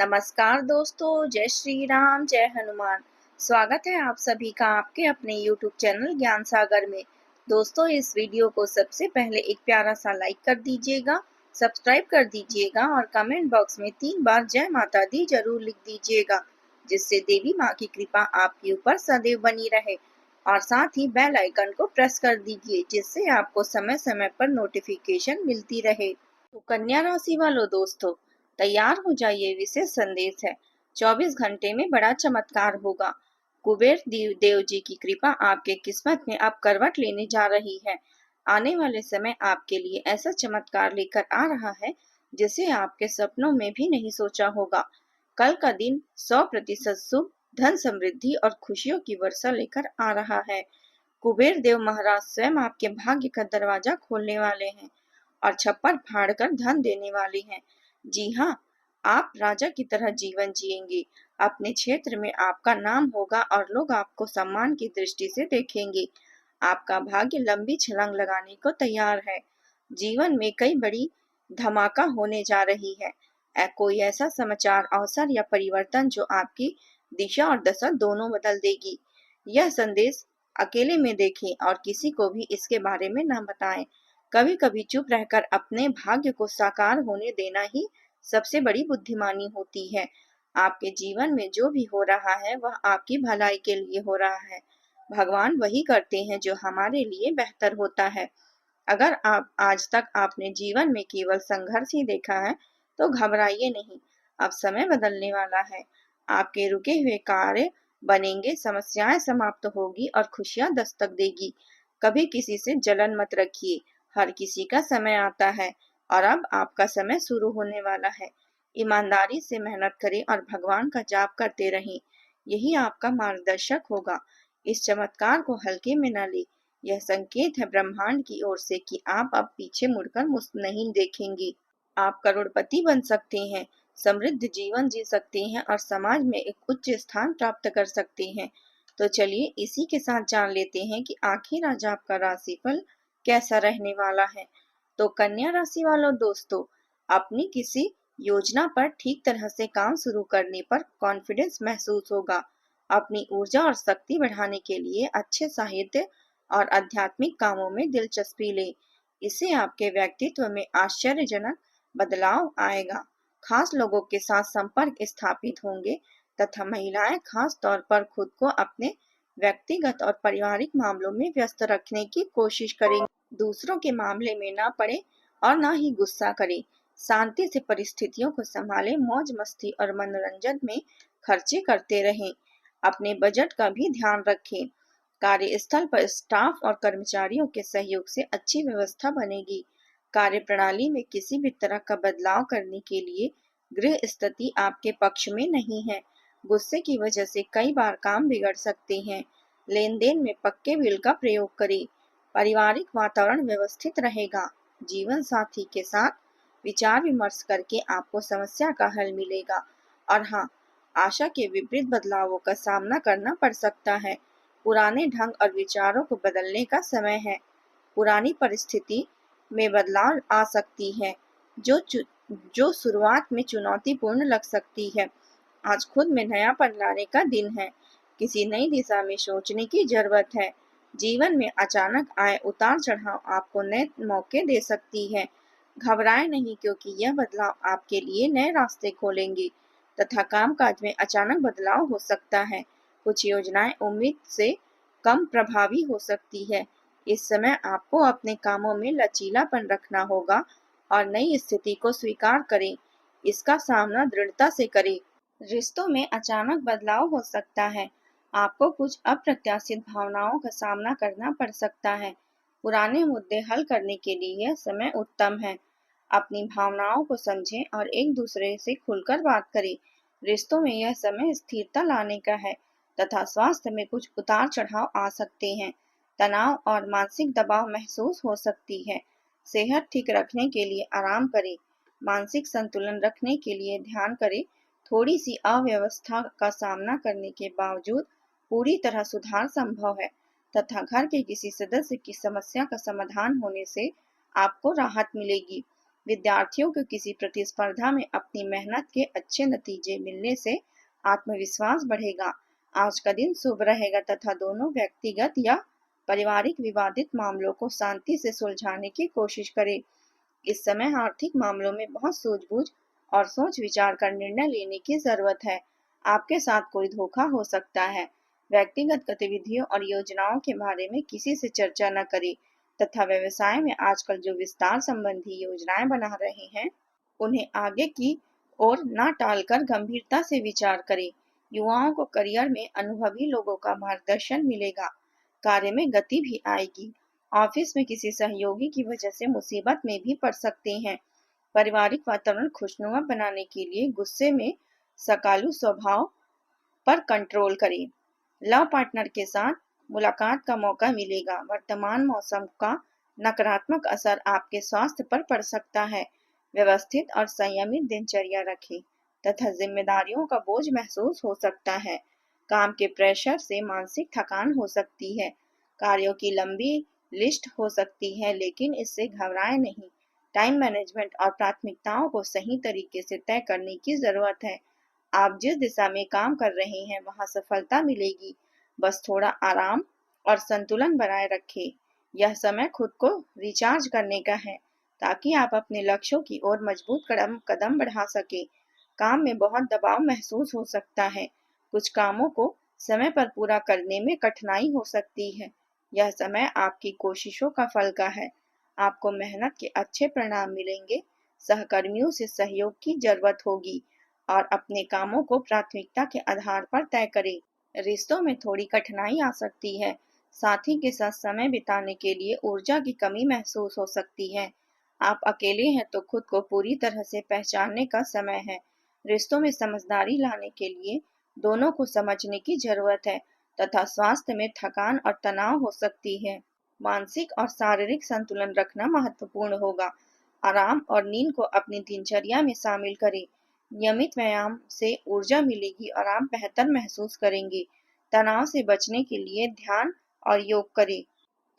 नमस्कार दोस्तों, जय श्री राम, जय हनुमान। स्वागत है आप सभी का आपके अपने YouTube चैनल ज्ञान सागर में। दोस्तों, इस वीडियो को सबसे पहले एक प्यारा सा लाइक कर दीजिएगा, सब्सक्राइब कर दीजिएगा और कमेंट बॉक्स में 3 बार जय माता दी जरूर लिख दीजिएगा, जिससे देवी माँ की कृपा आपके ऊपर सदैव बनी रहे। और साथ ही बेल आइकन को प्रेस कर दीजिए, जिससे आपको समय समय पर नोटिफिकेशन मिलती रहे। तो कन्या राशि वालों दोस्तों, तैयार हो जाइए, विशेष संदेश है। 24 घंटे में बड़ा चमत्कार होगा। कुबेर देव जी की कृपा आपके किस्मत में अब करवट लेने जा रही है। आने वाले समय आपके लिए ऐसा चमत्कार लेकर आ रहा है जिसे आपके सपनों में भी नहीं सोचा होगा। कल का दिन 100% शुभ, धन समृद्धि और खुशियों की वर्षा लेकर आ रहा है। कुबेर देव महाराज स्वयं आपके भाग्य का दरवाजा खोलने वाले हैं और छप्पर फाड़कर धन देने वाले हैं। जी हाँ, आप राजा की तरह जीवन जिएंगे। अपने क्षेत्र में आपका नाम होगा और लोग आपको सम्मान की दृष्टि से देखेंगे। आपका भाग्य लंबी छलांग लगाने को तैयार है। जीवन में कई बड़ी धमाका होने जा रही है। कोई ऐसा समाचार, अवसर या परिवर्तन जो आपकी दिशा और दशा दोनों बदल देगी। यह संदेश अकेले में देखें और किसी को भी इसके बारे में न बताएं। कभी कभी चुप रहकर अपने भाग्य को साकार होने देना ही सबसे बड़ी बुद्धिमानी होती है। आपके जीवन में जो भी हो रहा है वह आपकी भलाई के लिए हो रहा है। भगवान वही करते हैं जो हमारे लिए बेहतर होता है। अगर आप आज तक आपने जीवन में केवल संघर्ष ही देखा है तो घबराइए नहीं। अब समय बदलने वाला है। आपके रुके हुए कार्य बनेंगे, समस्याएं समाप्त होगी और खुशियां दस्तक देगी। कभी किसी से जलन मत रखिए। हर किसी का समय आता है और अब आपका समय शुरू होने वाला है। ईमानदारी से मेहनत करें और भगवान का जाप करते रहें। यही आपका मार्गदर्शक होगा। इस चमत्कार को हल्के में न ले। यह संकेत है ब्रह्मांड की ओर से कि आप अब पीछे मुड़कर नहीं देखेंगे। आप करोड़पति बन सकते हैं, समृद्ध जीवन जी सकते हैं और समाज में एक उच्च स्थान प्राप्त कर सकते हैं। तो चलिए इसी के साथ जान लेते हैं कि आखिर आज आपका राशिफल कैसा रहने वाला है। तो कन्या राशि वालों दोस्तों, अपनी किसी योजना पर ठीक तरह से काम शुरू करने पर कॉन्फिडेंस महसूस होगा। अपनी ऊर्जा और शक्ति बढ़ाने के लिए अच्छे साहित्य और आध्यात्मिक कामों में दिलचस्पी लें। इससे आपके व्यक्तित्व में आश्चर्यजनक बदलाव आएगा। खास लोगों के साथ संपर्क स्थापित होंगे तथा महिलाएं खास तौर पर खुद को अपने व्यक्तिगत और पारिवारिक मामलों में व्यस्त रखने की कोशिश करेंगे। दूसरों के मामले में ना पड़े और ना ही गुस्सा करें। शांति से परिस्थितियों को संभालें, मौज मस्ती और मनोरंजन में खर्चे करते रहें। अपने बजट का भी ध्यान रखें। कार्यस्थल पर स्टाफ और कर्मचारियों के सहयोग से अच्छी व्यवस्था बनेगी। कार्य प्रणाली में किसी भी तरह का बदलाव करने के लिए गृह स्थिति आपके पक्ष में नहीं है। गुस्से की वजह से कई बार काम बिगड़ सकते हैं। लेन देन में पक्के बिल का प्रयोग करें। पारिवारिक वातावरण व्यवस्थित रहेगा। जीवन साथी के साथ विचार विमर्श करके आपको समस्या का हल मिलेगा। और हाँ, आशा के विपरीत बदलावों का सामना करना पड़ सकता है। पुराने ढंग और विचारों को बदलने का समय है। पुरानी परिस्थिति में बदलाव आ सकती है जो शुरुआत में चुनौतीपूर्ण लग सकती है। आज खुद में नयापन लाने का दिन है। किसी नई दिशा में सोचने की जरूरत है। जीवन में अचानक आए उतार चढ़ाव आपको नए मौके दे सकती है। घबराएं नहीं, क्योंकि यह बदलाव आपके लिए नए रास्ते खोलेंगे तथा कामकाज में अचानक बदलाव हो सकता है। कुछ योजनाएं उम्मीद से कम प्रभावी हो सकती है। इस समय आपको अपने कामों में लचीलापन रखना होगा और नई स्थिति को स्वीकार करें। इसका सामना दृढ़ता से करें। रिश्तों में अचानक बदलाव हो सकता है। आपको कुछ अप्रत्याशित भावनाओं का सामना करना पड़ सकता है। पुराने मुद्दे हल करने के लिए यह समय उत्तम है। अपनी भावनाओं को समझें और एक दूसरे से खुलकर बात करें। रिश्तों में यह समय स्थिरता लाने का है तथा स्वास्थ्य में कुछ उतार चढ़ाव आ सकते हैं। तनाव और मानसिक दबाव महसूस हो सकती है। सेहत ठीक रखने के लिए आराम करें। मानसिक संतुलन रखने के लिए ध्यान करें। थोड़ी सी अव्यवस्था का सामना करने के बावजूद पूरी तरह सुधार संभव है तथा घर के किसी सदस्य की समस्या का समाधान होने से आपको राहत मिलेगी। विद्यार्थियों को किसी प्रतिस्पर्धा में अपनी मेहनत के अच्छे नतीजे मिलने से आत्मविश्वास बढ़ेगा। आज का दिन शुभ रहेगा तथा दोनों व्यक्तिगत या पारिवारिक विवादित मामलों को शांति से सुलझाने की कोशिश करें। इस समय आर्थिक मामलों में बहुत सूझबूझ और सोच विचार कर निर्णय लेने की जरूरत है। आपके साथ कोई धोखा हो सकता है। व्यक्तिगत गतिविधियों और योजनाओं के बारे में किसी से चर्चा न करें तथा व्यवसाय में आजकल जो विस्तार संबंधी योजनाएं बना रहे हैं, उन्हें आगे की ओर न टालकर गंभीरता से विचार करें। युवाओं को करियर में अनुभवी लोगों का मार्गदर्शन मिलेगा। कार्य में गति भी आएगी। ऑफिस में किसी सहयोगी की वजह से मुसीबत में भी पड़ सकते हैं। पारिवारिक वातावरण खुशनुमा बनाने के लिए गुस्से में सकालू स्वभाव पर कंट्रोल करें। लव पार्टनर के साथ मुलाकात का मौका मिलेगा। वर्तमान मौसम का नकारात्मक असर आपके स्वास्थ्य पर पड़ सकता है। व्यवस्थित और संयमित दिनचर्या रखें तथा जिम्मेदारियों का बोझ महसूस हो सकता है। काम के प्रेशर से मानसिक थकान हो सकती है। कार्यों की लंबी लिस्ट हो सकती है, लेकिन इससे घबराएं नहीं। टाइम मैनेजमेंट और प्राथमिकताओं को सही तरीके से तय करने की जरूरत है। आप जिस दिशा में काम कर रहे हैं वहां सफलता मिलेगी। बस थोड़ा आराम और संतुलन बनाए रखें। यह समय खुद को रिचार्ज करने का है ताकि आप अपने लक्ष्यों की ओर मजबूत कदम कदम बढ़ा सके। काम में बहुत दबाव महसूस हो सकता है। कुछ कामों को समय पर पूरा करने में कठिनाई हो सकती है। यह समय आपकी कोशिशों का फल का है। आपको मेहनत के अच्छे परिणाम मिलेंगे। सहकर्मियों से सहयोग की जरूरत होगी और अपने कामों को प्राथमिकता के आधार पर तय करें। रिश्तों में थोड़ी कठिनाई आ सकती है। साथी के साथ समय बिताने के लिए ऊर्जा की कमी महसूस हो सकती है। आप अकेले हैं तो खुद को पूरी तरह से पहचानने का समय है। रिश्तों में समझदारी लाने के लिए दोनों को समझने की जरूरत है तथा स्वास्थ्य में थकान और तनाव हो सकती है। मानसिक और शारीरिक संतुलन रखना महत्वपूर्ण होगा। आराम और नींद को अपनी दिनचर्या में शामिल करें। नियमित व्यायाम से ऊर्जा मिलेगी और आप बेहतर महसूस करेंगे। तनाव से बचने के लिए ध्यान और योग करें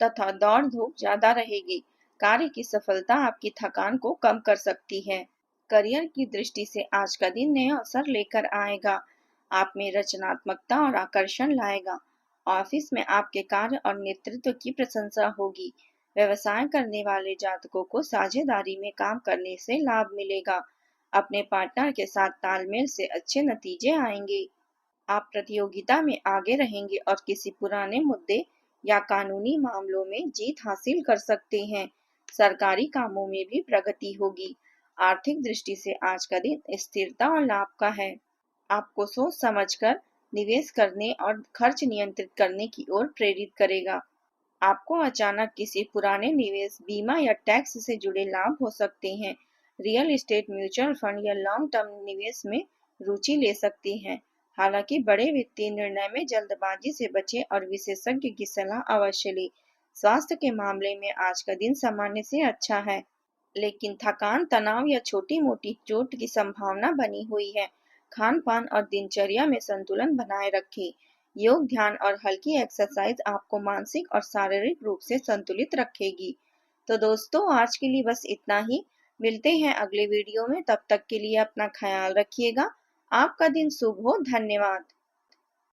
तथा दौड़ धूप ज्यादा रहेगी। कार्य की सफलता आपकी थकान को कम कर सकती है। करियर की दृष्टि से आज का दिन नए अवसर लेकर आएगा। आप में रचनात्मकता और आकर्षण लाएगा। ऑफिस में आपके कार्य और नेतृत्व की प्रशंसा होगी। व्यवसाय करने वाले जातकों को साझेदारी में काम करने से लाभ मिलेगा। अपने पार्टनर के साथ तालमेल से अच्छे नतीजे आएंगे। आप प्रतियोगिता में आगे रहेंगे और किसी पुराने मुद्दे या कानूनी मामलों में जीत हासिल कर सकते हैं। सरकारी कामों में भी प्रगति होगी। आर्थिक दृष्टि से आज का दिन स्थिरता और लाभ का है। आपको सोच समझकर निवेश करने और खर्च नियंत्रित करने की ओर प्रेरित करेगा। आपको अचानक किसी पुराने निवेश, बीमा या टैक्स से जुड़े लाभ हो सकते हैं। रियल एस्टेट, म्यूचुअल फंड या लॉन्ग टर्म निवेश में रुचि ले सकते हैं। हालांकि बड़े वित्तीय निर्णय में जल्दबाजी से बचें और विशेषज्ञ की सलाह अवश्य लें। स्वास्थ्य के मामले में आज का दिन सामान्य से अच्छा है, लेकिन थकान, तनाव या छोटी मोटी चोट की संभावना बनी हुई है। खान पान और दिनचर्या में संतुलन बनाए रखें। योग, ध्यान और हल्की एक्सरसाइज आपको मानसिक और शारीरिक रूप से संतुलित रखेगी। तो दोस्तों, आज के लिए बस इतना ही। मिलते हैं अगले वीडियो में। तब तक के लिए अपना ख्याल रखिएगा। आपका दिन शुभ हो। धन्यवाद।